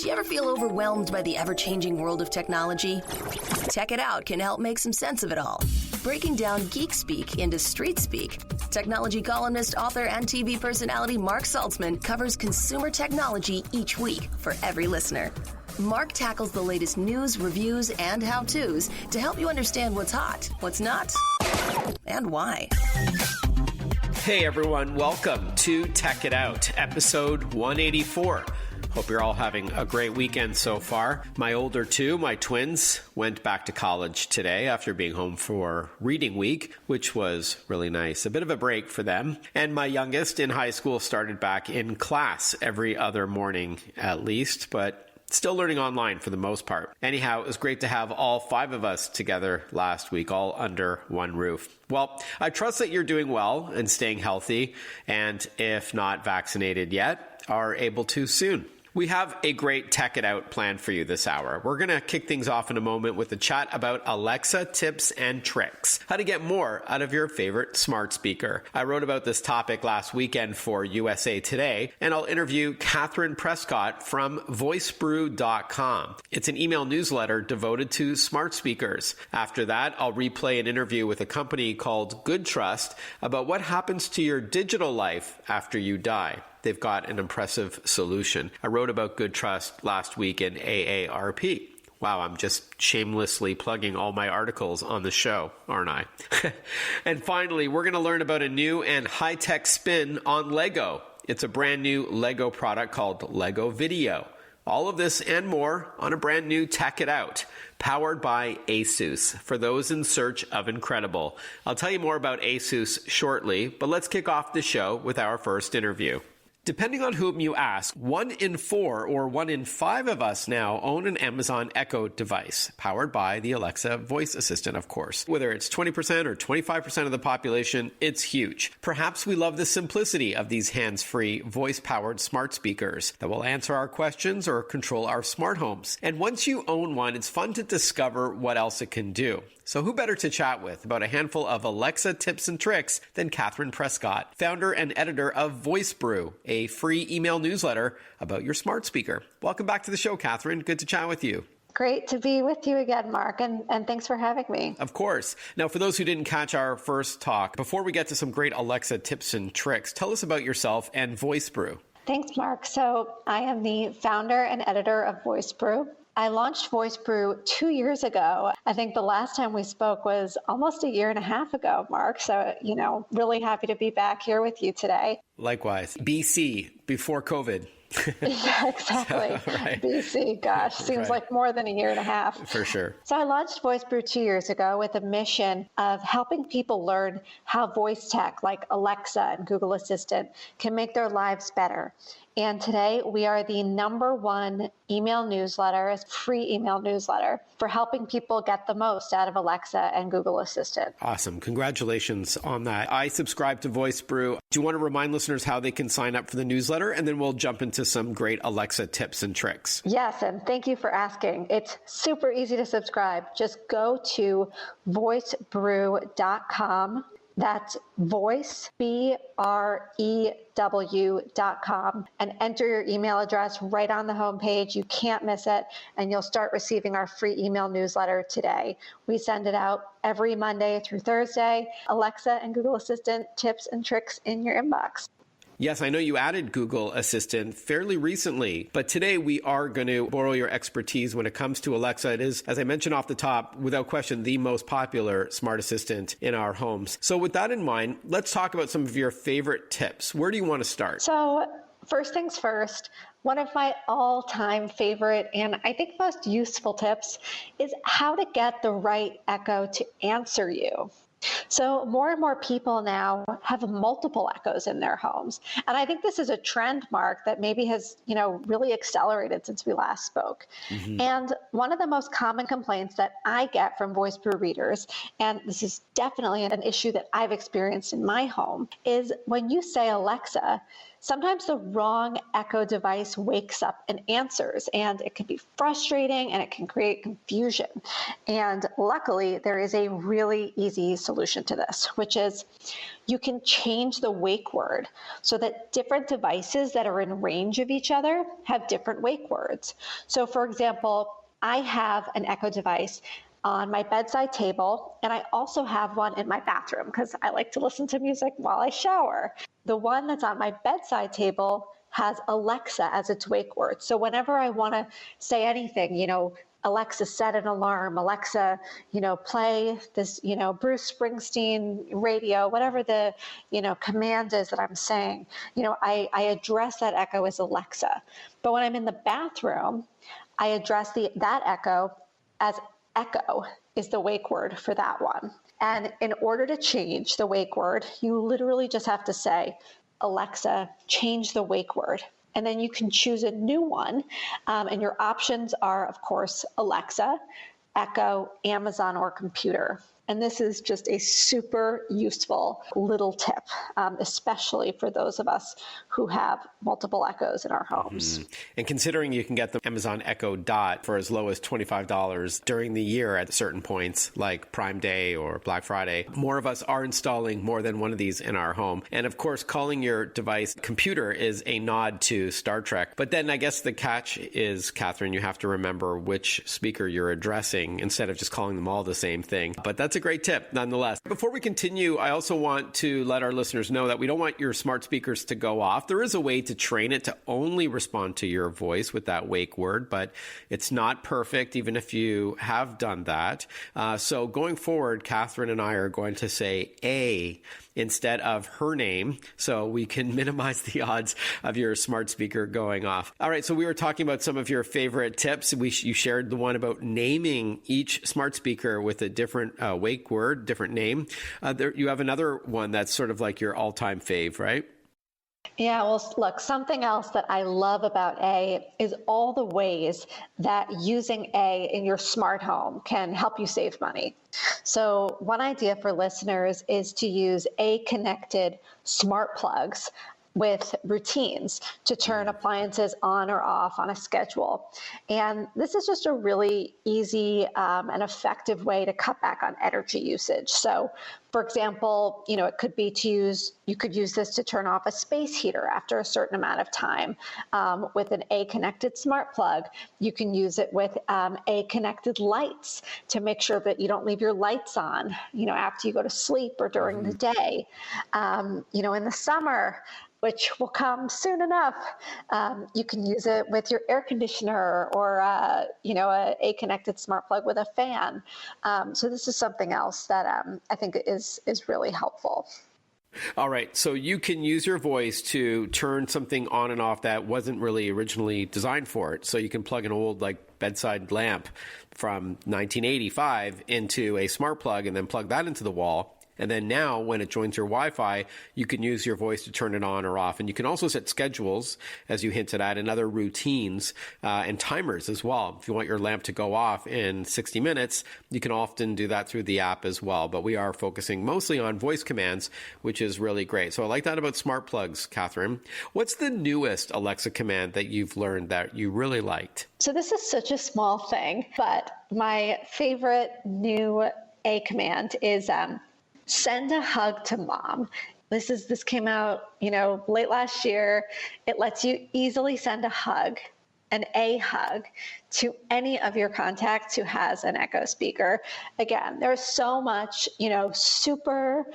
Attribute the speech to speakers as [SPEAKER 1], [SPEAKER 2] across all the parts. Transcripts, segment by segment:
[SPEAKER 1] Do you ever feel overwhelmed by the ever-changing world of technology? Tech It Out can help make some sense of it all. Breaking down geek speak into street speak, technology columnist, author, and TV personality Mark Saltzman covers consumer technology each week for every listener. Mark tackles the latest news, reviews, and how-tos to help you understand what's hot, what's not, and why.
[SPEAKER 2] Hey everyone, welcome to Tech It Out, episode 184. Hope you're all having a great weekend so far. My older two, my twins, went back to college today after being home for reading week, which was really nice. A bit of a break for them. And my youngest in high school started back in class every other morning at least, but still learning online for the most part. Anyhow, it was great to have all five of us together last week, all under one roof. Well, I trust that you're doing well and staying healthy, and if not vaccinated yet, are able to soon. We have a great Tech It Out plan for you this hour. We're going to kick things off in a moment with a chat about Alexa tips and tricks, how to get more out of your favorite smart speaker. I wrote about this topic last weekend for USA Today, and I'll interview Katherine Prescott from voicebrew.com. It's an email newsletter devoted to smart speakers. After that, I'll replay an interview with a company called Good Trust about what happens to your digital life after you die. They've got an impressive solution. I wrote about Good Trust last week in AARP. Wow, I'm just shamelessly plugging all my articles on the show, aren't I? And finally, we're going to learn about a new and high-tech spin on LEGO. It's a brand new LEGO product called LEGO VIDIYO. All of this and more on a brand new Tech It Out, powered by ASUS, for those in search of incredible. I'll tell you more about ASUS shortly, but let's kick off the show with our first interview. Depending on whom you ask, 1 in 4 or 1 in 5 of us now own an Amazon Echo device, powered by the Alexa voice assistant, of course. Whether it's 20% or 25% of the population, it's huge. Perhaps we love the simplicity of these hands-free, voice-powered smart speakers that will answer our questions or control our smart homes. And once you own one, it's fun to discover what else it can do. So who better to chat with about a handful of Alexa tips and tricks than Katherine Prescott, founder and editor of VoiceBrew, a free email newsletter about your smart speaker. Welcome back to the show, Katherine. Good to chat with you.
[SPEAKER 3] Great to be with you again, Mark, and thanks for having me.
[SPEAKER 2] Of course. Now, for those who didn't catch our first talk, before we get to some great Alexa tips and tricks, tell us about yourself and VoiceBrew.
[SPEAKER 3] Thanks, Mark. So I am the founder and editor of VoiceBrew. I launched VoiceBrew 2 years ago. I think the last time we spoke was almost a year and a half ago, Mark. So, really happy to be back here with you today.
[SPEAKER 2] Likewise. BC, before COVID.
[SPEAKER 3] Yeah, exactly. Right. BC, gosh, seems like more than a year and a half.
[SPEAKER 2] For sure.
[SPEAKER 3] So I launched VoiceBrew 2 years ago with a mission of helping people learn how voice tech like Alexa and Google Assistant can make their lives better. And today we are the #1 email newsletter, free email newsletter for helping people get the most out of Alexa and Google Assistant.
[SPEAKER 2] Awesome. Congratulations on that. I subscribe to VoiceBrew. Do you want to remind listeners how they can sign up for the newsletter? And then we'll jump into some great Alexa tips and tricks.
[SPEAKER 3] Yes, and thank you for asking. It's super easy to subscribe. Just go to voicebrew.com. That's voice, BREW.com, and enter your email address right on the homepage. You can't miss it, and you'll start receiving our free email newsletter today. We send it out every Monday through Thursday. Alexa and Google Assistant tips and tricks in your inbox.
[SPEAKER 2] Yes, I know you added Google Assistant fairly recently, but today we are going to borrow your expertise when it comes to Alexa. It is, as I mentioned off the top, without question, the most popular smart assistant in our homes. So with that in mind, let's talk about some of your favorite tips. Where do you want to start?
[SPEAKER 3] So first things first, one of my all-time favorite and I think most useful tips is how to get the right Echo to answer you. So more and more people now have multiple Echoes in their homes. And I think this is a trend, Mark, that maybe has, really accelerated since we last spoke. Mm-hmm. And one of the most common complaints that I get from VoiceBrew readers, and this is definitely an issue that I've experienced in my home, is when you say Alexa, sometimes the wrong Echo device wakes up and answers, and it can be frustrating and it can create confusion. And luckily, there is a really easy solution to this, which is you can change the wake word so that different devices that are in range of each other have different wake words. So for example, I have an Echo device on my bedside table, and I also have one in my bathroom because I like to listen to music while I shower. The one that's on my bedside table has Alexa as its wake word. So whenever I want to say anything, Alexa, set an alarm, Alexa, play this, Bruce Springsteen radio, whatever the, command is that I'm saying, I address that Echo as Alexa. But when I'm in the bathroom, I address that Echo as Echo is the wake word for that one. And in order to change the wake word, you literally just have to say, Alexa, change the wake word. And then you can choose a new one. And your options are, of course, Alexa, Echo, Amazon, or computer. And this is just a super useful little tip, especially for those of us who have multiple Echoes in our homes.
[SPEAKER 2] Mm-hmm. And considering you can get the Amazon Echo Dot for as low as $25 during the year at certain points, like Prime Day or Black Friday, more of us are installing more than one of these in our home. And of course, calling your device computer is a nod to Star Trek. But then I guess the catch is, Katherine, you have to remember which speaker you're addressing instead of just calling them all the same thing. But that's a great tip nonetheless. Before we continue, I also want to let our listeners know that we don't want your smart speakers to go off. There is a way to train it to only respond to your voice with that wake word, but it's not perfect even if you have done that. So going forward, Katherine and I are going to say A instead of her name, so we can minimize the odds of your smart speaker going off. All right, so we were talking about some of your favorite tips. You shared the one about naming each smart speaker with a different wake word, different name. You have another one that's sort of like your all-time fave, right?
[SPEAKER 3] Yeah, well, look, something else that I love about A is all the ways that using A in your smart home can help you save money. So one idea for listeners is to use A-connected smart plugs with routines to turn appliances on or off on a schedule. And this is just a really easy and effective way to cut back on energy usage. So for example, it could be you could use this to turn off a space heater after a certain amount of time. With an A-connected smart plug, you can use it with A-connected lights to make sure that you don't leave your lights on, after you go to sleep or during the day. In the summer, which will come soon enough, you can use it with your air conditioner or, a connected smart plug with a fan. So this is something else that I think is really helpful.
[SPEAKER 2] All right. So you can use your voice to turn something on and off that wasn't really originally designed for it. So you can plug an old bedside lamp from 1985 into a smart plug and then plug that into the wall. And then now when it joins your Wi-Fi, you can use your voice to turn it on or off. And you can also set schedules, as you hinted at, and other routines and timers as well. If you want your lamp to go off in 60 minutes, you can often do that through the app as well. But we are focusing mostly on voice commands, which is really great. So I like that about smart plugs, Katherine. What's the newest Alexa command that you've learned that you really liked?
[SPEAKER 3] So this is such a small thing, but my favorite new A command is send a hug to mom. This came out, late last year. It lets you easily send a hug, an A hug, to any of your contacts who has an Echo speaker. Again, there's so much, super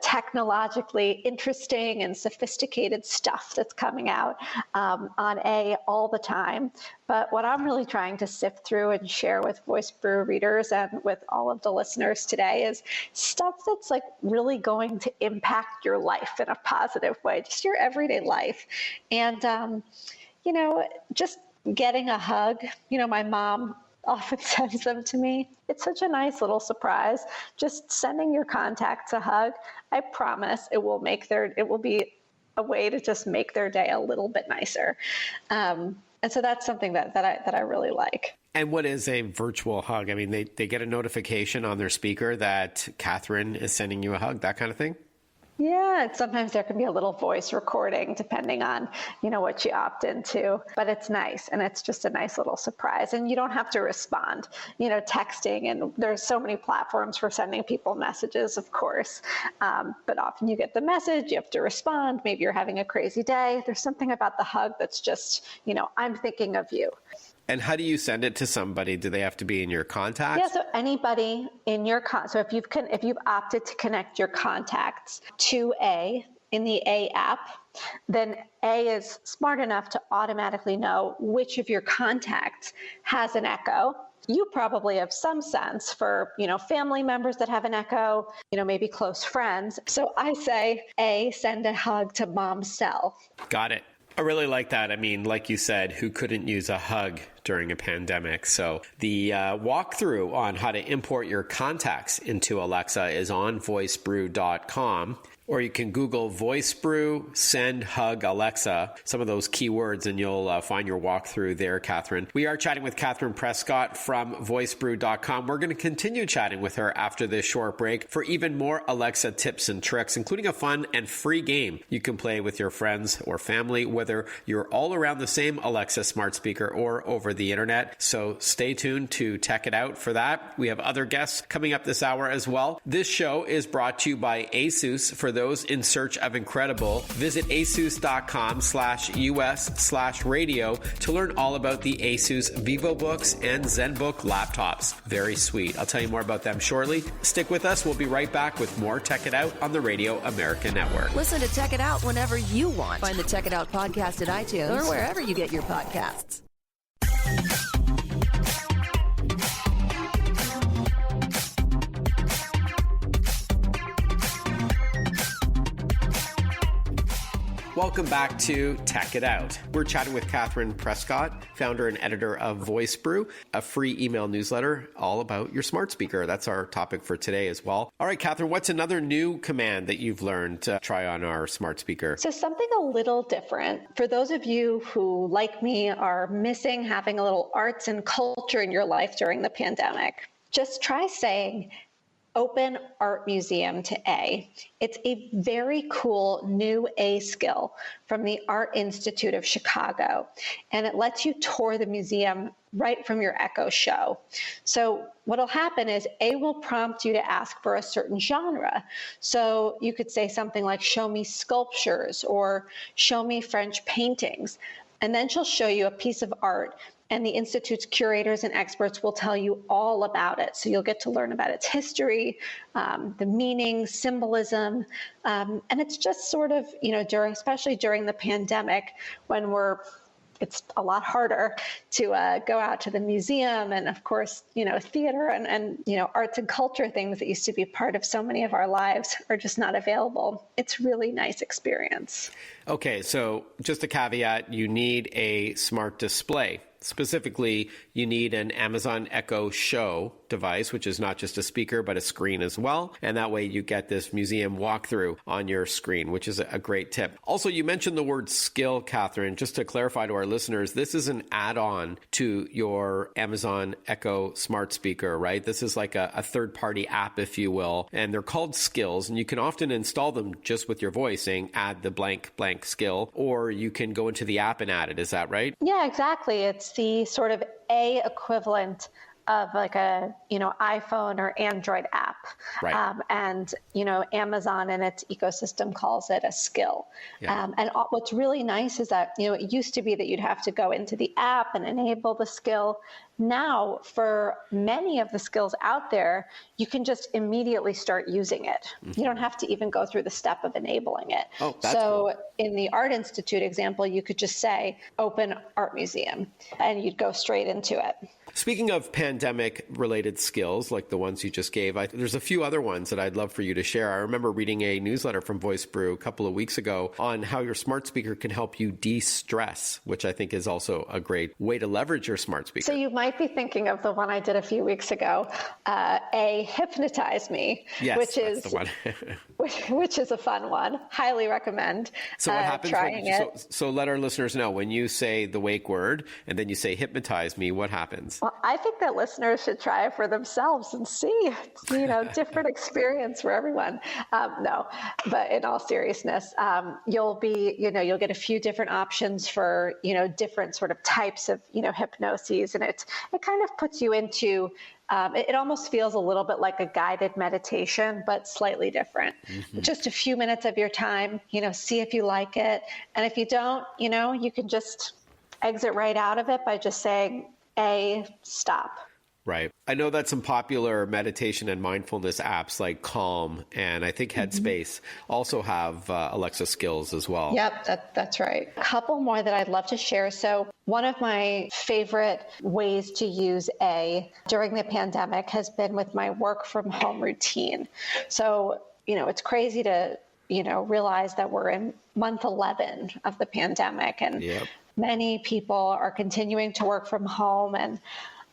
[SPEAKER 3] technologically interesting and sophisticated stuff that's coming out on A all the time. But what I'm really trying to sift through and share with Voice Brew readers and with all of the listeners today is stuff that's really going to impact your life in a positive way, just your everyday life. And, just getting a hug, my mom often sends them to me. It's such a nice little surprise. Just sending your contacts a hug, I promise it will be a way to just make their day a little bit nicer. And so that's something that I really like.
[SPEAKER 2] And what is a virtual hug? I mean, they get a notification on their speaker that Katherine is sending you a hug, that kind of thing?
[SPEAKER 3] Yeah, and sometimes there can be a little voice recording depending on, what you opt into, but it's nice. And it's just a nice little surprise. And you don't have to respond, texting, and there's so many platforms for sending people messages, of course. But often you get the message, you have to respond. Maybe you're having a crazy day. There's something about the hug that's just, I'm thinking of you.
[SPEAKER 2] And how do you send it to somebody? Do they have to be in your contacts?
[SPEAKER 3] Yeah, so anybody in your so if you've opted to connect your contacts to A in the A app, then A is smart enough to automatically know which of your contacts has an Echo. You probably have some sense for, family members that have an Echo, maybe close friends. So I say, A, send a hug to mom's cell.
[SPEAKER 2] Got it. I really like that. I mean, like you said, who couldn't use a hug during a pandemic? So the walkthrough on how to import your contacts into Alexa is on voicebrew.com. Or you can Google voice brew, send, hug, Alexa, some of those keywords, and you'll find your walkthrough there, Katherine. We are chatting with Katherine Prescott from voicebrew.com. We're going to continue chatting with her after this short break for even more Alexa tips and tricks, including a fun and free game you can play with your friends or family, whether you're all around the same Alexa smart speaker or over the internet. So stay tuned to Tech It Out for that. We have other guests coming up this hour as well. This show is brought to you by ASUS. For those in search of incredible, visit asus.com/US/radio to learn all about the Asus VivoBooks and ZenBook laptops. Very sweet. I'll tell you more about them shortly. Stick with us. We'll be right back with more Tech It Out on the Radio America Network.
[SPEAKER 1] Listen to Tech It Out whenever you want. Find the Tech It Out podcast at iTunes or wherever you get your podcasts.
[SPEAKER 2] Welcome back to Tech It Out. We're chatting with Katherine Prescott, founder and editor of Voice Brew, a free email newsletter all about your smart speaker. That's our topic for today as well. All right, Katherine, what's another new command that you've learned to try on our smart speaker?
[SPEAKER 3] So something a little different. For those of you who, like me, are missing having a little arts and culture in your life during the pandemic, just try saying, Open Art Museum to A. It's a very cool new A skill from the Art Institute of Chicago, and it lets you tour the museum right from your Echo Show. So what'll happen is A will prompt you to ask for a certain genre. So you could say something like, show me sculptures or show me French paintings. And then she'll show you a piece of art, and the Institute's curators and experts will tell you all about it. So you'll get to learn about its history, the meaning, symbolism, and it's just sort of, especially during the pandemic when it's a lot harder to go out to the museum and, of course, theater and arts and culture, things that used to be part of so many of our lives are just not available. It's really nice experience.
[SPEAKER 2] Okay, so just a caveat, you need a smart display. Specifically, you need an Amazon Echo Show device, which is not just a speaker, but a screen as well. And that way you get this museum walkthrough on your screen, which is a great tip. Also, you mentioned the word skill, Katherine. Just to clarify to our listeners, this is an add-on to your Amazon Echo smart speaker, right? This is like a third-party app, if you will, and they're called skills. And you can often install them just with your voice, saying add the blank blank skill, or you can go into the app and add it. Is that right?
[SPEAKER 3] Yeah, exactly. It's the sort of A equivalent of like a, iPhone or Android app.
[SPEAKER 2] Right.
[SPEAKER 3] And, Amazon and its ecosystem calls it a skill.
[SPEAKER 2] Yeah.
[SPEAKER 3] And what's really nice is that, it used to be that you'd have to go into the app and enable the skill. Now, for many of the skills out there, you can just immediately start using it. Mm-hmm. You don't have to even go through the step of enabling it.
[SPEAKER 2] Oh, that's cool.
[SPEAKER 3] In the Art Institute example, you could just say, open Art Museum, and you'd go straight into it.
[SPEAKER 2] Speaking of pandemic-related skills, like the ones you just gave, there's a few other ones that I'd love for you to share. I remember reading a newsletter from Voice Brew a couple of weeks ago on how your smart speaker can help you de-stress, which I think is also a great way to leverage your smart speaker.
[SPEAKER 3] So you might be thinking of the one I did a few weeks ago, Hypnotize Me,
[SPEAKER 2] yes,
[SPEAKER 3] which is
[SPEAKER 2] the one.
[SPEAKER 3] which is a fun one. Highly recommend
[SPEAKER 2] So what happens
[SPEAKER 3] trying it.
[SPEAKER 2] So let our listeners know, when you say the wake word and then you say hypnotize me, what happens?
[SPEAKER 3] Well, I think that listeners should try it for themselves and see, different experience for everyone. No, but in all seriousness, you'll get a few different options for, different sort of types of, hypnoses. And it kind of puts you into, it almost feels a little bit like a guided meditation, but slightly different. Mm-hmm. Just a few minutes of your time, see if you like it. And if you don't, you can just exit right out of it by just saying, stop.
[SPEAKER 2] Right. I know that some popular meditation and mindfulness apps like Calm and I think Headspace also have Alexa skills as well.
[SPEAKER 3] Yep, that's right. A couple more that I'd love to share. So one of my favorite ways to use during the pandemic has been with my work from home routine. So, it's crazy to, realize that we're in month 11 of the pandemic and many people are continuing to work from home. And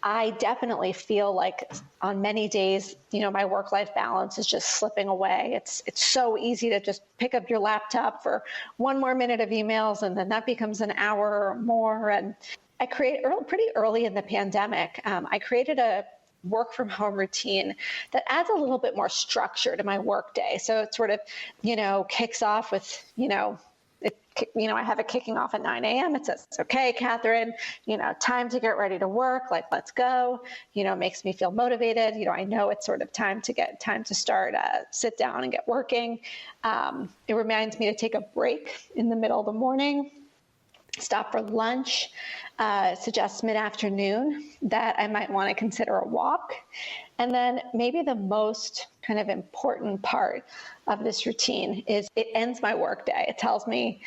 [SPEAKER 3] I definitely feel like on many days, my work-life balance is just slipping away. It's so easy to just pick up your laptop for one more minute of emails, and then that becomes an hour or more. And I pretty early in the pandemic, I created a work from home routine that adds a little bit more structure to my workday. So it sort of, kicks off with, I have it kicking off at 9 a.m. It says, okay, Katherine, time to get ready to work. Like, let's go. Makes me feel motivated. I know it's sort of time to start, sit down and get working. It reminds me to take a break in the middle of the morning, stop for lunch, suggests mid-afternoon that I might want to consider a walk. And then maybe the most kind of important part of this routine is it ends my workday. It tells me,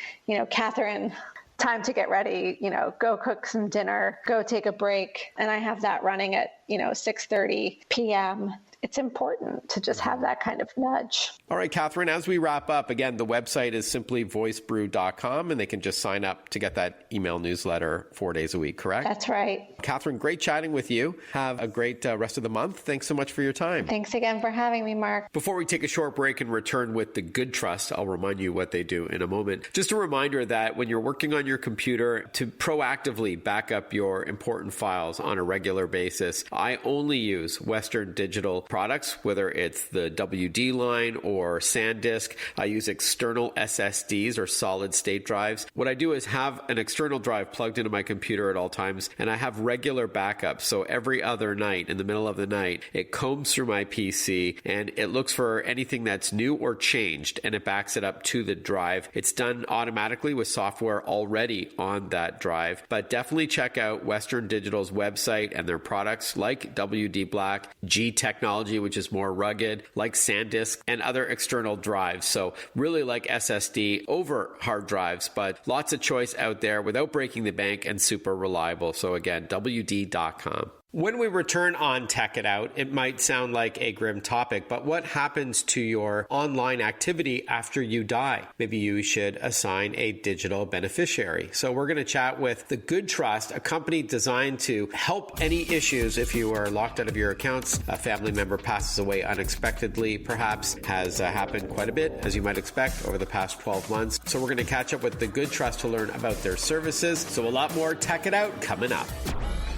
[SPEAKER 3] Katherine, time to get ready, go cook some dinner, go take a break. And I have that running at, 6:30 p.m. It's important to just have that kind of nudge.
[SPEAKER 2] All right, Katherine, as we wrap up, again, the website is simply voicebrew.com, and they can just sign up to get that email newsletter 4 days a week, correct?
[SPEAKER 3] That's right.
[SPEAKER 2] Katherine, great chatting with you. Have a great rest of the month. Thanks so much for your time.
[SPEAKER 3] Thanks again for having me, Mark.
[SPEAKER 2] Before we take a short break and return with the Good Trust, I'll remind you what they do in a moment. Just a reminder that when you're working on your computer, to proactively back up your important files on a regular basis, I only use Western Digital products, whether it's the WD line or SanDisk. I use external SSDs or solid state drives. What I do is have an external drive plugged into my computer at all times, and I have regular backups. So every other night, in the middle of the night, it combs through my PC and it looks for anything that's new or changed, and it backs it up to the drive. It's done automatically with software already on that drive. But definitely check out Western Digital's website and their products like WD Black, G Technology, which is more rugged, like SanDisk, and other external drives. So really like SSD over hard drives, but lots of choice out there without breaking the bank and super reliable. So again, WD.com. When we return on Tech It Out, it might sound like a grim topic, but what happens to your online activity after you die? Maybe you should assign a digital beneficiary. So we're going to chat with the Good Trust, a company designed to help any issues if you are locked out of your accounts, a family member passes away unexpectedly, perhaps has happened quite a bit, as you might expect, over the past 12 months. So we're going to catch up with the Good Trust to learn about their services. So a lot more Tech It Out coming up.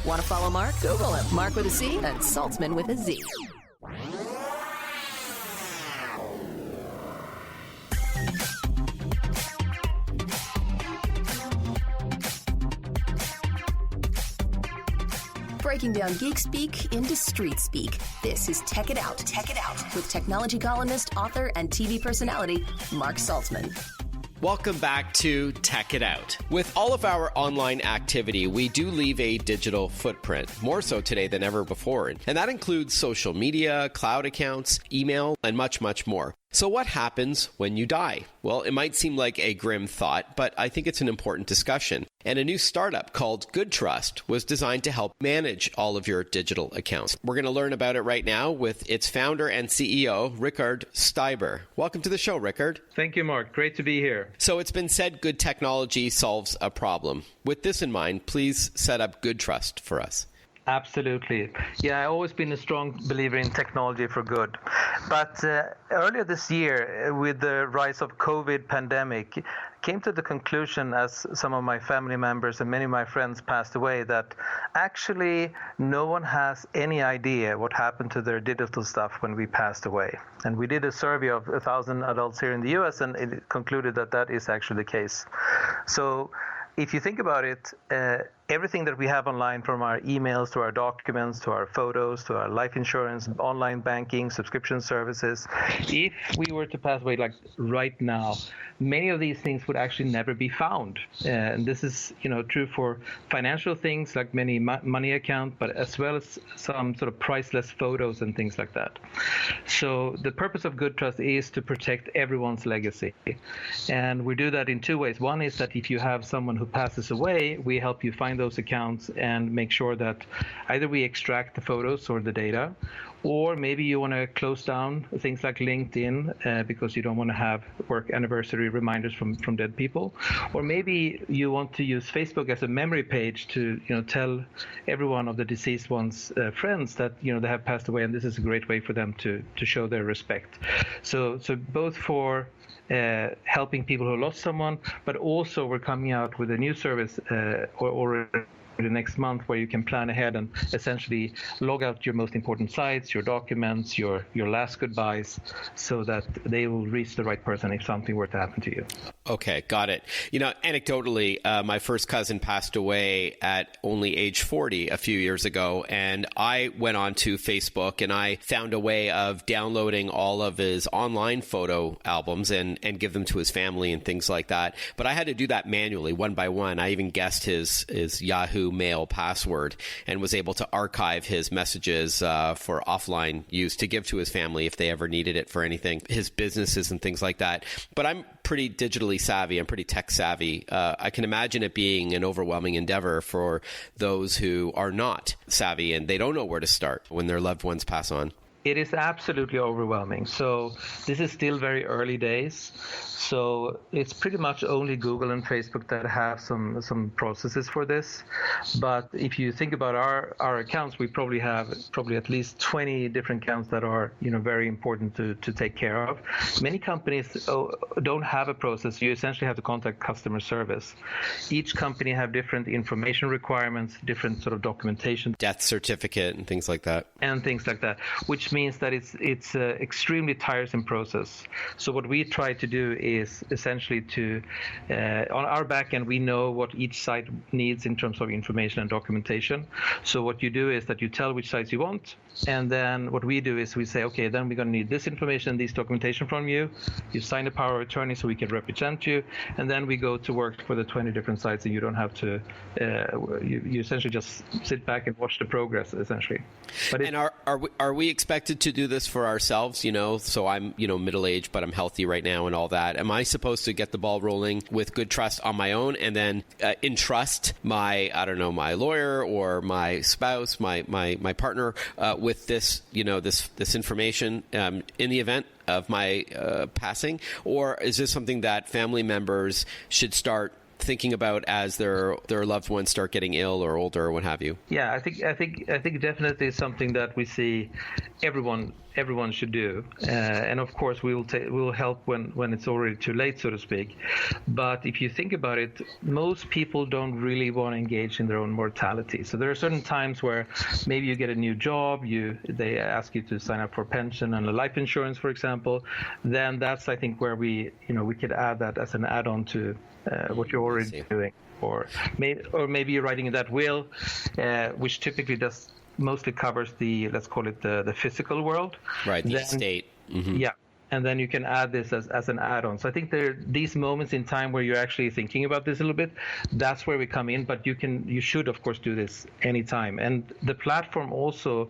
[SPEAKER 1] Want to follow Mark? Google him. Mark with a C and Saltzman with a Z. Breaking down geek speak into street speak. This is Tech It Out. Tech It Out with technology columnist, author, and TV personality Mark Saltzman.
[SPEAKER 2] Welcome back to Tech It Out. With all of our online activity, we do leave a digital footprint, more so today than ever before. And that includes social media, cloud accounts, email, and much, much more. So what happens when you die? Well, it might seem like a grim thought, but I think it's an important discussion. And a new startup called Good Trust was designed to help manage all of your digital accounts. We're going to learn about it right now with its founder and CEO, Rickard Steiber. Welcome to the show, Rickard.
[SPEAKER 4] Thank you, Mark. Great to be here.
[SPEAKER 2] So it's been said good technology solves a problem. With this in mind, please set up Good Trust for us.
[SPEAKER 4] Absolutely. Yeah, I've always been a strong believer in technology for good. But earlier this year, with the rise of COVID pandemic, came to the conclusion, as some of my family members and many of my friends passed away, that actually no one has any idea what happened to their digital stuff when we passed away. And we did a survey of 1,000 adults here in the US, and it concluded that that is actually the case. So if you think about it, everything that we have online, from our emails to our documents to our photos to our life insurance, online banking, subscription services, if we were to pass away like right now, many of these things would actually never be found. And this is, true for financial things like many money account, but as well as some sort of priceless photos and things like that. So the purpose of Good Trust is to protect everyone's legacy. And we do that in two ways. One is that if you have someone who passes away, we help you find those accounts and make sure that either we extract the photos or the data, or maybe you want to close down things like LinkedIn because you don't want to have work anniversary reminders from dead people, or maybe you want to use Facebook as a memory page to tell everyone of the deceased one's friends that they have passed away, and this is a great way for them to show their respect. So both for helping people who lost someone, but also we're coming out with a new service or the next month where you can plan ahead and essentially log out your most important sites, your documents, your last goodbyes, so that they will reach the right person if something were to happen to you.
[SPEAKER 2] Okay, got it. Anecdotally, my first cousin passed away at only age 40 a few years ago, and I went on to Facebook and I found a way of downloading all of his online photo albums and give them to his family and things like that. But I had to do that manually, one by one. I even guessed his Yahoo Mail password and was able to archive his messages for offline use to give to his family if they ever needed it for anything, his businesses and things like that. But I'm pretty digitally savvy. I'm pretty tech savvy. I can imagine it being an overwhelming endeavor for those who are not savvy and they don't know where to start when their loved ones pass on.
[SPEAKER 4] It is absolutely overwhelming. So this is still very early days. So it's pretty much only Google and Facebook that have some processes for this. But if you think about our accounts, we probably have at least 20 different accounts that are very important to take care of. Many companies don't have a process. You essentially have to contact customer service. Each company have different information requirements, different sort of documentation,
[SPEAKER 2] death certificate and things like that.
[SPEAKER 4] Which means that it's an extremely tiresome process. So what we try to do is essentially to, on our back end, we know what each site needs in terms of information and documentation. So what you do is that you tell which sites you want, and then what we do is we say, okay, then we're going to need this information, this documentation from you. You sign a power of attorney so we can represent you, and then we go to work for the 20 different sites, and you don't have to, you essentially just sit back and watch the progress, essentially. But
[SPEAKER 2] and are we expected to do this for ourselves, so I'm, middle-aged, but I'm healthy right now and all that. Am I supposed to get the ball rolling with Good Trust on my own and then entrust my lawyer or my spouse, my partner with this, this information in the event of my passing? Or is this something that family members should start thinking about as their loved ones start getting ill or older or what have you?
[SPEAKER 4] Yeah, I think definitely something that we see everyone should do, and of course we will help when it's already too late, so to speak. But if you think about it, most people don't really want to engage in their own mortality. So there are certain times where maybe you get a new job, they ask you to sign up for pension and a life insurance, for example. Then that's, I think, where we could add that as an add-on to what you're already doing, or maybe you're writing that will, which typically does mostly covers let's call it the physical world,
[SPEAKER 2] right? The estate. Mm-hmm.
[SPEAKER 4] Yeah. And then you can add this as an add-on. So I think there are these moments in time where you're actually thinking about this a little bit. That's where we come in, but you should of course do this anytime. And the platform also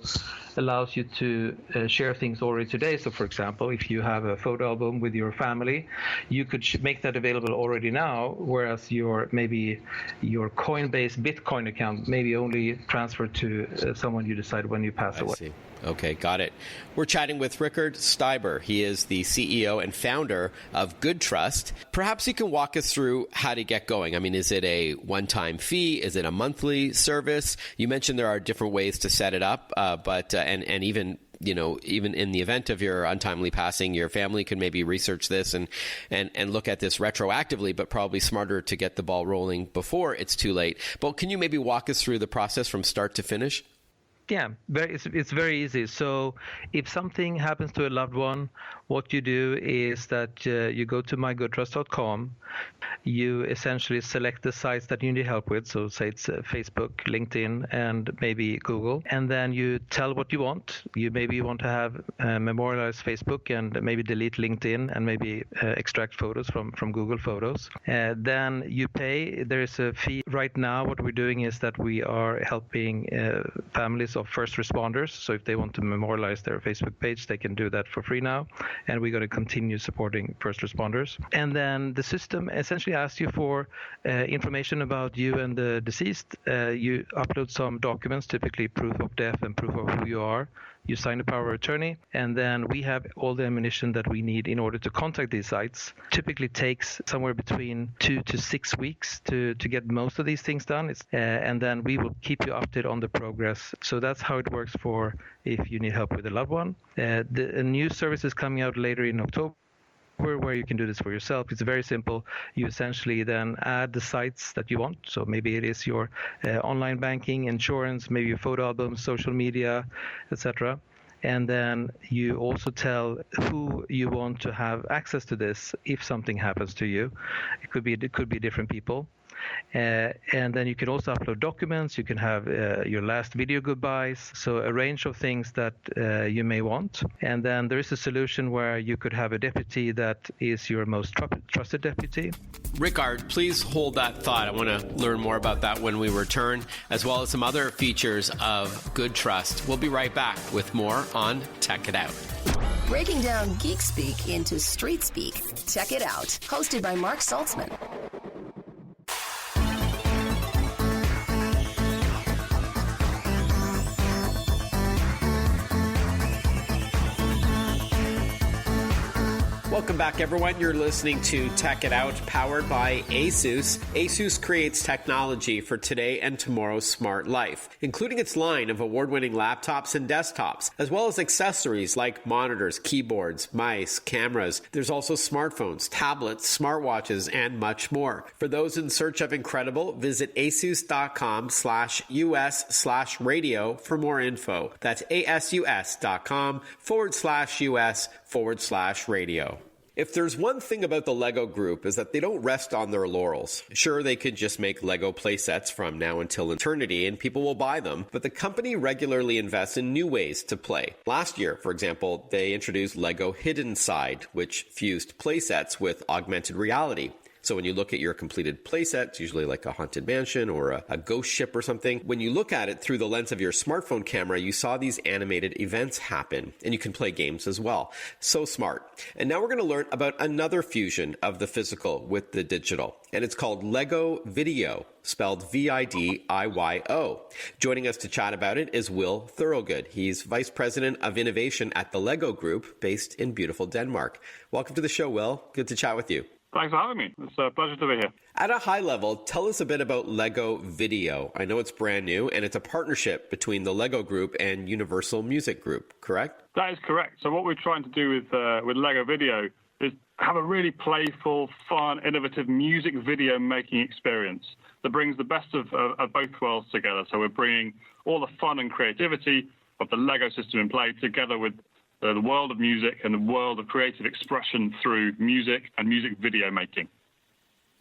[SPEAKER 4] allows you to share things already today. So for example, if you have a photo album with your family, you could make that available already now, whereas your Coinbase Bitcoin account maybe only transferred to someone you decide when you pass away.
[SPEAKER 2] See. Okay, got it. We're chatting with Rickard Steiber. He is the CEO and founder of Good Trust. Perhaps you can walk us through how to get going. I mean, is it a one-time fee? Is it a monthly service? You mentioned there are different ways to set it up, but even even in the event of your untimely passing, your family could maybe research this and look at this retroactively, but probably smarter to get the ball rolling before it's too late. But can you maybe walk us through the process from start to finish?
[SPEAKER 4] Yeah, it's very easy. So if something happens to a loved one, what you do is that you go to mygoodtrust.com. You essentially select the sites that you need help with. So say it's Facebook, LinkedIn, and maybe Google. And then you tell what you want. You maybe want to have memorialize Facebook and maybe delete LinkedIn and maybe extract photos from Google Photos. Then you pay. There is a fee. Right now, what we're doing is that we are helping families of first responders. So if they want to memorialize their Facebook page, they can do that for free now. And we're going to continue supporting first responders. And then the system essentially asks you for information about you and the deceased. You upload some documents, typically proof of death and proof of who you are. You sign a power of attorney, and then we have all the ammunition that we need in order to contact these sites. Typically takes somewhere between 2 to 6 weeks to get most of these things done. And then we will keep you updated on the progress. So that's how it works for if you need help with a loved one. A new service is coming out later in October, where you can do this for yourself. It's very simple. You essentially then add the sites that you want. So maybe it is your online banking, insurance, maybe your photo albums, social media, etc. And then you also tell who you want to have access to this if something happens to you. It could be different people. And then you can also upload documents. You can have your last video goodbyes. So a range of things that you may want. And then there is a solution where you could have a deputy that is your most trusted deputy.
[SPEAKER 2] Rickard, please hold that thought. I want to learn more about that when we return, as well as some other features of Good Trust. We'll be right back with more on Tech It Out.
[SPEAKER 1] Breaking down geek speak into street speak. Tech It Out, hosted by Mark Saltzman.
[SPEAKER 2] Welcome back, everyone. You're listening to Tech It Out, powered by ASUS. ASUS creates technology for today and tomorrow's smart life, including its line of award-winning laptops and desktops, as well as accessories like monitors, keyboards, mice, cameras. There's also smartphones, tablets, smartwatches, and much more. For those in search of incredible, visit asus.com/US/radio for more info. That's asus.com/US/radio. If there's one thing about the LEGO Group is that they don't rest on their laurels. Sure, they could just make LEGO playsets from now until eternity and people will buy them, but the company regularly invests in new ways to play. Last year, for example, they introduced LEGO Hidden Side, which fused playsets with augmented reality. So when you look at your completed playset, it's usually like a haunted mansion or a ghost ship or something. When you look at it through the lens of your smartphone camera, you saw these animated events happen, and you can play games as well. So smart. And now we're going to learn about another fusion of the physical with the digital, and it's called LEGO VIDYO, spelled VIDIYO. Joining us to chat about it is Will Thorogood. He's Vice President of Innovation at the LEGO Group, based in beautiful Denmark. Welcome to the show, Will. Good to chat with you.
[SPEAKER 5] Thanks for having me. It's a pleasure to be here.
[SPEAKER 2] At a high level, tell us a bit about LEGO VIDYO. I know it's brand new, and it's a partnership between the LEGO Group and Universal Music Group, correct?
[SPEAKER 5] That is correct. So what we're trying to do with LEGO VIDYO is have a really playful, fun, innovative music video making experience that brings the best of both worlds together. So we're bringing all the fun and creativity of the LEGO system in play together with the world of music and the world of creative expression through music and music video making.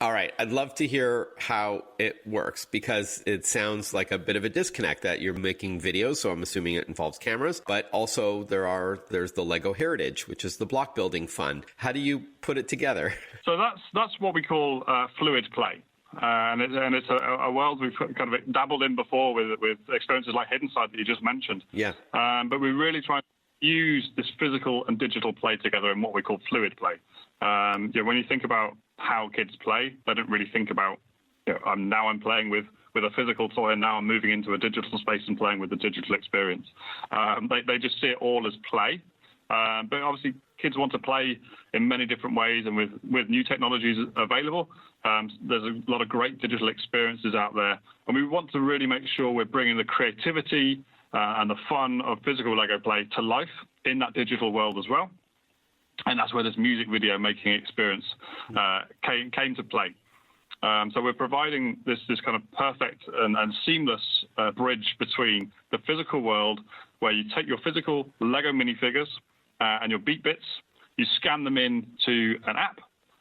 [SPEAKER 2] All right. I'd love to hear how it works, because it sounds like a bit of a disconnect that you're making videos. So I'm assuming it involves cameras, but also there's the LEGO Heritage, which is the block building fund. How do you put it together? So
[SPEAKER 5] that's what we call fluid play. And it's a world we've kind of dabbled in before with experiences like Hidden Side that you just mentioned.
[SPEAKER 2] Yeah.
[SPEAKER 5] But we're really trying to use this physical and digital play together in what we call fluid play. When you think about how kids play, they don't really think about, I'm playing with a physical toy and now I'm moving into a digital space and playing with the digital experience. They just see it all as play. But obviously, kids want to play in many different ways, and with new technologies available, there's a lot of great digital experiences out there. And we want to really make sure we're bringing the creativity and the fun of physical Lego play to life in that digital world as well. And that's where this music video making experience came to play. So we're providing this kind of perfect and seamless bridge between the physical world, where you take your physical Lego minifigures and your beat bits, you scan them into an app,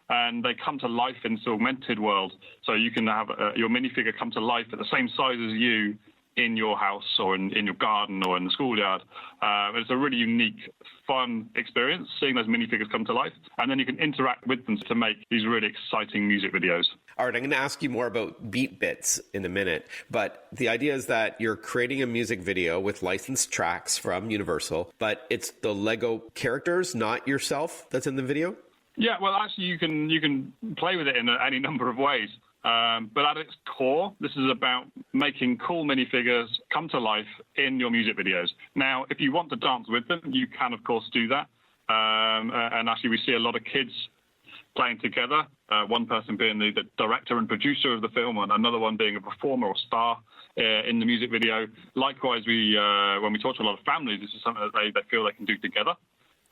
[SPEAKER 5] and they come to life in this augmented world. So you can have your minifigure come to life at the same size as you in your house or in your garden or in the schoolyard. It's a really unique, fun experience, seeing those minifigures come to life. And then you can interact with them to make these really exciting music videos.
[SPEAKER 2] All right, I'm going to ask you more about beat bits in a minute. But the idea is that you're creating a music video with licensed tracks from Universal, but it's the Lego characters, not yourself, that's in the video?
[SPEAKER 5] Yeah, well, actually, you can play with it in any number of ways. But at its core, this is about making cool minifigures come to life in your music videos. Now, if you want to dance with them, you can, of course, do that. And actually, we see a lot of kids playing together, one person being the director and producer of the film, and another one being a performer or star in the music video. Likewise, when we talk to a lot of families, this is something that they feel they can do together.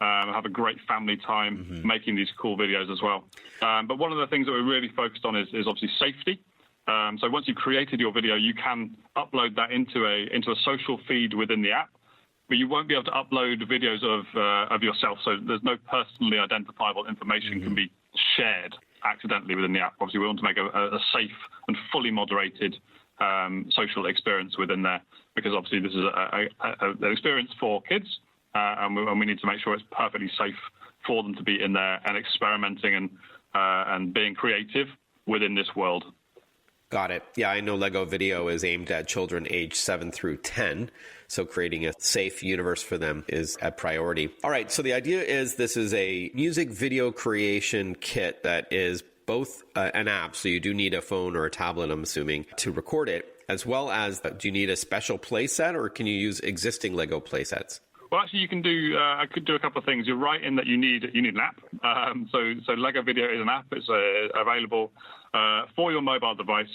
[SPEAKER 5] Have a great family time making these cool videos as well. But one of the things that we're really focused on is obviously safety. So once you've created your video, you can upload that into a social feed within the app, but you won't be able to upload videos of yourself. So there's no personally identifiable information can be shared accidentally within the app. Obviously, we want to make a safe and fully moderated social experience within there, because obviously this is an experience for kids. And we need to make sure it's perfectly safe for them to be in there and experimenting and being creative within this world.
[SPEAKER 2] Got it. Yeah, I know LEGO Video is aimed at children aged 7 through 10, so creating a safe universe for them is a priority. All right, so the idea is this is a music video creation kit that is both an app, so you do need a phone or a tablet, I'm assuming, to record it, as well as, do you need a special play set, or can you use existing LEGO play sets?
[SPEAKER 5] Well, actually, you can do. I could do a couple of things. You're right in that you need an app. So LEGO Video is an app. It's available for your mobile device.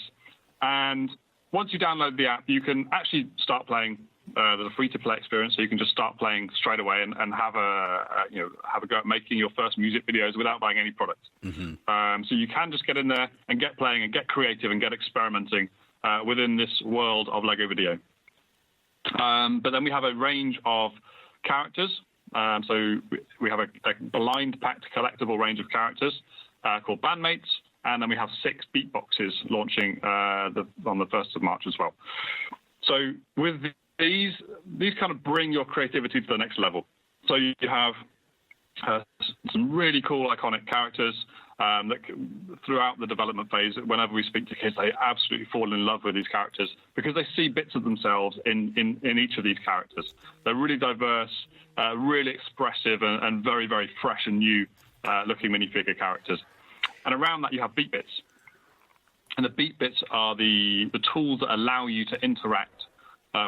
[SPEAKER 5] And once you download the app, you can actually start playing. There's a free-to-play experience, so you can just start playing straight away and have a go at making your first music videos without buying any product. So you can just get in there and get playing and get creative and get experimenting within this world of LEGO Video. But then we have a range of characters. So we have a blind packed collectible range of characters called Bandmates, and then we have 6 beat boxes launching on the 1st of March as well. So with these kind of bring your creativity to the next level. So you have some really cool iconic characters that throughout the development phase, whenever we speak to kids, they absolutely fall in love with these characters because they see bits of themselves in each of these characters. They're really diverse, really expressive, and very, very fresh and new looking minifigure characters. And around that, you have beat bits. And the beat bits are the tools that allow you to interact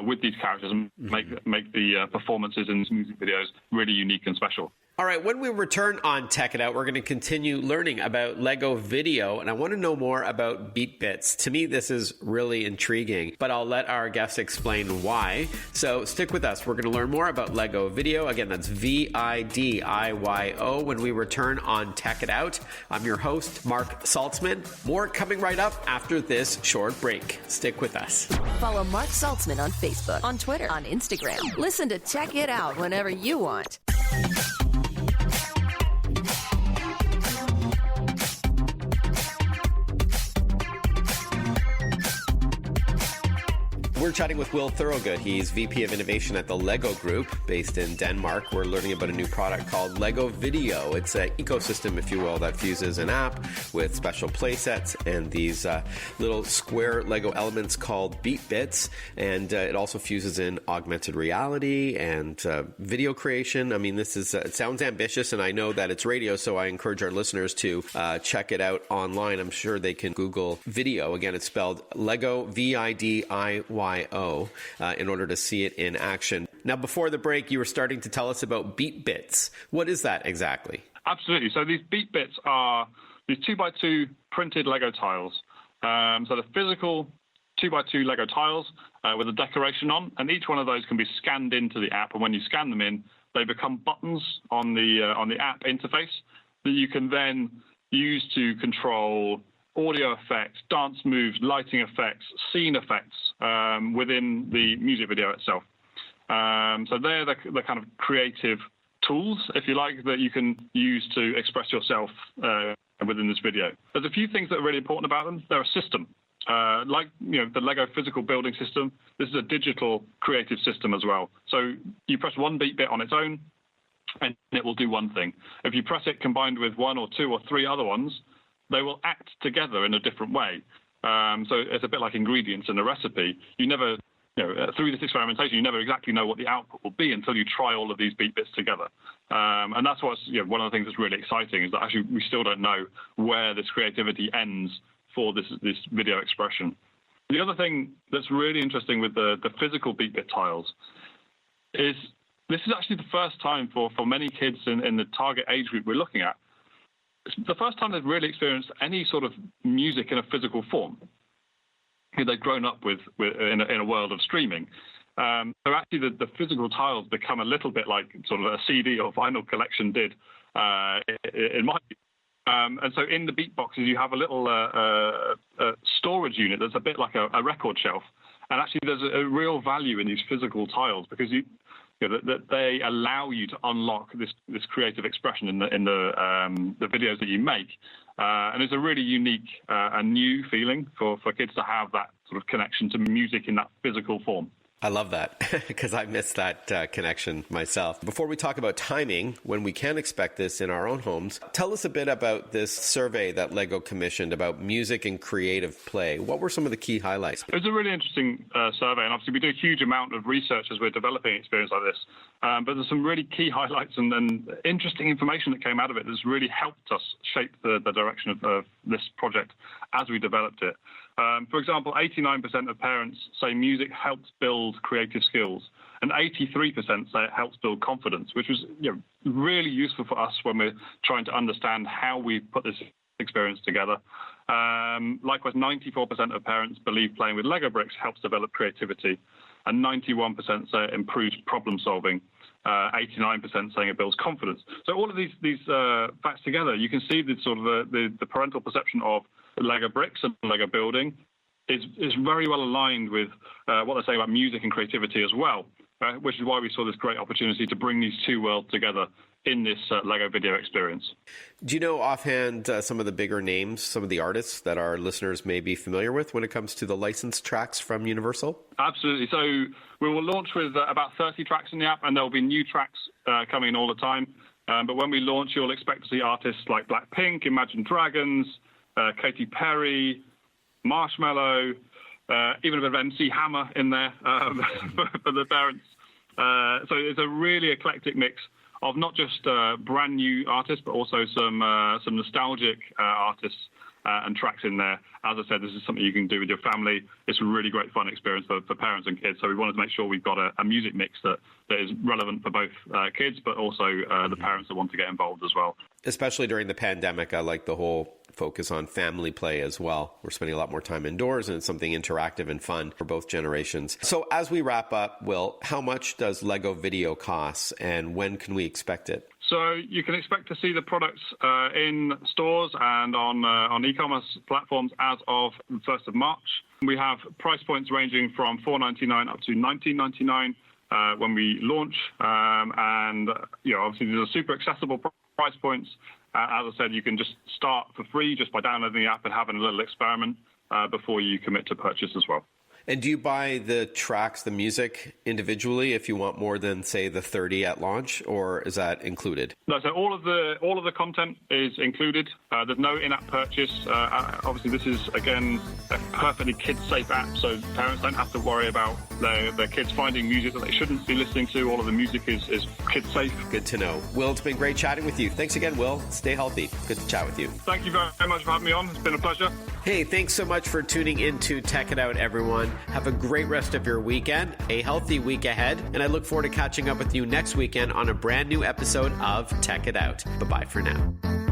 [SPEAKER 5] with these characters and make the performances in these music videos really unique and special.
[SPEAKER 2] All right, when we return on Tech It Out, we're going to continue learning about LEGO Video, and I want to know more about Beat Bits. To me, this is really intriguing, but I'll let our guests explain why. So stick with us. We're going to learn more about LEGO Video. Again, that's VIDIYO when we return on Tech It Out. I'm your host, Mark Saltzman. More coming right up after this short break. Stick with us.
[SPEAKER 1] Follow Mark Saltzman on Facebook, on Twitter, on Instagram. Listen to Check It Out whenever you want.
[SPEAKER 2] We're chatting with Will Thorogood. He's VP of Innovation at the LEGO Group based in Denmark. We're learning about a new product called LEGO Video. It's an ecosystem, if you will, that fuses an app with special play sets and these little square LEGO elements called Beat Bits. And it also fuses in augmented reality and video creation. I mean, this is it sounds ambitious, and I know that it's radio, so I encourage our listeners to check it out online. I'm sure they can Google video. Again, it's spelled LEGO VIDIYO in order to see it in action. Now, before the break, you were starting to tell us about Beat Bits. What is that exactly?
[SPEAKER 5] Absolutely. So these Beat Bits are these 2x2 printed Lego tiles. So the physical 2x2 Lego tiles, with a decoration on, and each one of those can be scanned into the app. And when you scan them in, they become buttons on the app interface that you can then use to control audio effects, dance moves, lighting effects, scene effects within the music video itself. So they're the kind of creative tools, if you like, that you can use to express yourself within this video. There's a few things that are really important about them. They're a system. Like the Lego physical building system, this is a digital creative system as well. So you press one beat bit on its own, and it will do one thing. If you press it combined with one or two or three other ones, they will act together in a different way. So it's a bit like ingredients in a recipe. You never, through this experimentation, you never exactly know what the output will be until you try all of these beat bits together. And that's what's one of the things that's really exciting, is that actually we still don't know where this creativity ends for this video expression. The other thing that's really interesting with the physical beat bit tiles is this is actually the first time for many kids in the target age group we're looking at. It's the first time they've really experienced any sort of music in a physical form. They've grown up in a world of streaming. So actually the physical tiles become a little bit like sort of a CD or vinyl collection did in my view. And so in the beat boxes, you have a little storage unit that's a bit like a record shelf. And actually there's a real value in these physical tiles because that they allow you to unlock this creative expression in the videos that you make. And it's a really unique and new feeling for kids to have that sort of connection to music in that physical form.
[SPEAKER 2] I love that because I missed that connection myself. Before we talk about timing, when we can expect this in our own homes, tell us a bit about this survey that LEGO commissioned about music and creative play. What were some of the key highlights?
[SPEAKER 5] It was a really interesting survey, and obviously we do a huge amount of research as we're developing experience like this. But there's some really key highlights and interesting information that came out of it that's really helped us shape the direction of this project as we developed it. For example, 89% of parents say music helps build creative skills, and 83% say it helps build confidence, which was really useful for us when we're trying to understand how we put this experience together. Likewise, 94% of parents believe playing with Lego bricks helps develop creativity, and 91% say it improves problem solving. 89% saying it builds confidence. So all of these facts together, you can see the sort of the parental perception of Lego bricks and Lego building is very well aligned with what they say about music and creativity as well, which is why we saw this great opportunity to bring these two worlds together in this Lego video experience.
[SPEAKER 2] Do you know offhand some of the bigger names, some of the artists that our listeners may be familiar with when it comes to the licensed tracks from Universal?
[SPEAKER 5] Absolutely. So we will launch with about 30 tracks in the app, and there will be new tracks coming in all the time. But when we launch, you'll expect to see artists like Blackpink, Imagine Dragons, Katy Perry, Marshmello, even a bit of MC Hammer in there for the parents. So it's a really eclectic mix of not just brand new artists, but also some nostalgic artists and tracks in there. As I said, this is something you can do with your family. It's a really great fun experience for parents and kids. So we wanted to make sure we've got a music mix that is relevant for both kids, but also the parents that want to get involved as well.
[SPEAKER 2] Especially during the pandemic, I like the whole focus on family play as well. We're spending a lot more time indoors, and it's something interactive and fun for both generations. So as we wrap up, Will, how much does LEGO Video cost, and when can we expect it?
[SPEAKER 5] So you can expect to see the products in stores and on e-commerce platforms as of the 1st of March. We have price points ranging from $4.99 up to $19.99 when we launch. And obviously these are super accessible price points. As I said, you can just start for free just by downloading the app and having a little experiment before you commit to purchase as well.
[SPEAKER 2] And do you buy the tracks, the music, individually if you want more than, say, the 30 at launch, or is that included?
[SPEAKER 5] No, so all of the content is included. There's no in-app purchase. Obviously, this is, again, a perfectly kid-safe app, so parents don't have to worry about their kids finding music that they shouldn't be listening to. All of the music is kid-safe.
[SPEAKER 2] Good to know. Will, it's been great chatting with you. Thanks again, Will. Stay healthy. Good to chat with you.
[SPEAKER 5] Thank you very much for having me on. It's been a pleasure.
[SPEAKER 2] Hey, thanks so much for tuning in to Tech It Out, everyone. Have a great rest of your weekend, a healthy week ahead, and I look forward to catching up with you next weekend on a brand new episode of Tech It Out. Bye-bye for now.